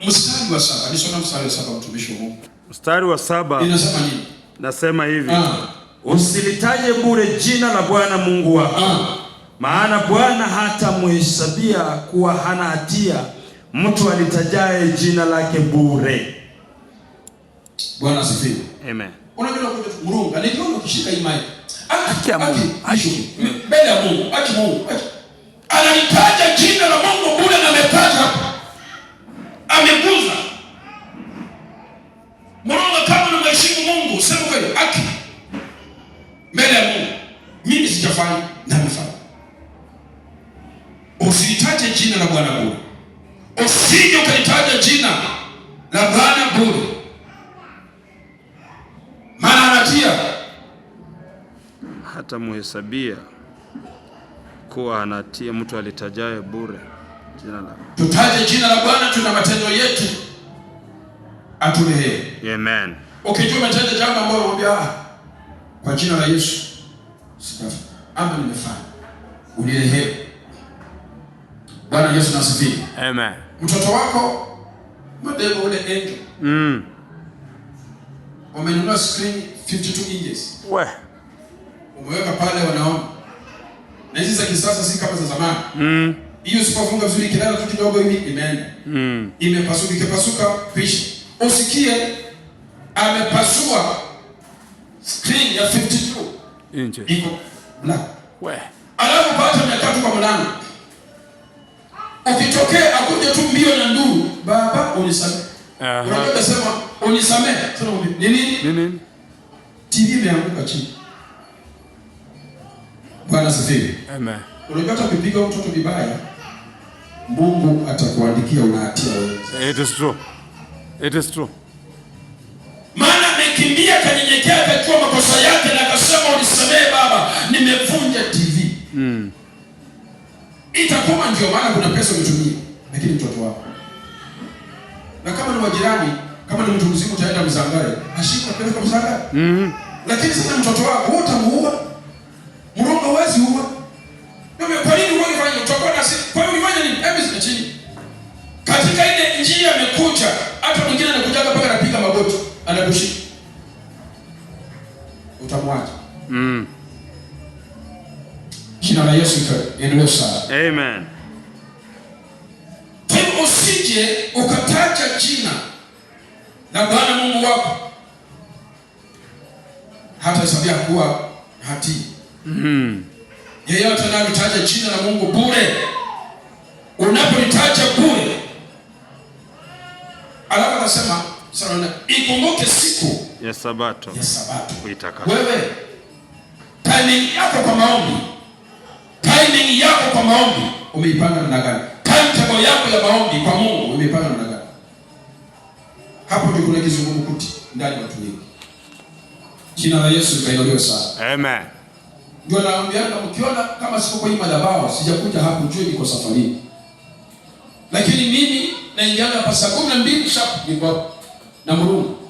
Mstari wa 7. Nisoma mstari wa 7 mtumishi wa Mungu. Mstari wa 7. Inasema nini? Nasema hivi. Usilitaje bure jina la Bwana Mungu wako. Maana Bwana hata muhesabia kuwa hana hatia mtu alitajaye jina lake bure. Bwana asifiwe. Amen. Unajua kwa Mungu, anikiona ukishika hii mic. Mbele ya Mungu, Mungu. Analitaja jina la Mungu bure na ametaja. Ameguza. Mungu kama unamheshimu Mungu, sema kweli, mbele ya Mungu. Mimi sijafanya na nimefanya. Usilitaje jina la Bwana bure. Usije ukalitaja jina la Bwana bure. Maana anatia hata muhesabia kuwa anatia mtu alitajaye bure jina la. Tutaje jina la Bwana, tuna matendo yetu atulehe. Amen. Ukijua matendo jambo ambalo unamwambia kwa jina la Yesu sikafa ama nimefanya, unilehe. Bwana Yesu nasifiwe. Amen. Mtoto wako mademo ule angel. Umenunua screen 52 inches. Umeweka pale wanaona. Na hizi za kisasa si kama za zamani. Hiyo usipofunga vizuri kilala tu kidogo hivi imeenda. Imepasuka ikipasuka pisha. Usikie amepasua screen ya 52 inches. Iko black. Alafu pata miaka tu kwa mlango. Ukitokea akuje tu mbio na nduru, baba unisamehe. Unataka sema unisamehe. Sema nini? TV imeanguka chini. Bwana asifiwe. Amen. Unajua ukipiga mtoto vibaya, Mungu atakuandikia una hatia wewe. It is true. It is true. Maana amekimbia kanyenyekea akachukua makosa yake na akasema unisamehe baba, nimevunja TV. Itakuwa ndio maana kuna pesa umetumia, lakini mtoto wako. Na kama ni wajirani, kama ni mtu mzima utaenda Mzangare, ashika peleka Mzangare. Lakini sasa mtoto wako utamuua. Mrongo huwezi uua. Ndio kwa nini wewe unafanya utakuwa na sisi? Kwa nini unafanya nini? Hebu chini. Katika ile njia amekuja, hata mwingine anakuja mpaka anapiga magoti, anakushika. Utamwacha. Jina la Yesu liendelee sana. Amen. Usije ukataja jina la Bwana Mungu wako hata hesabia kuwa hatia. Yeyote anayetaja jina la Mungu bure, unapolitaja bure, alafu anasema sana, ikumbuke siku ya Sabato. Uitaka. Wewe timing yako kwa maombi umeipanga namna gani? Timetable yako ya maombi kwa Mungu umeipanga namna gani? Hapo ndio kuna kizungumkuti ndani ya watu wengi. Jina la Yesu likainuliwe sana. Amen. Ndio naambiana, mkiona kama siko kwa hii madhabahu, sijakuja hapo juu niko safarini. Lakini mimi naingia hapa saa 12 sharp niko na Mungu.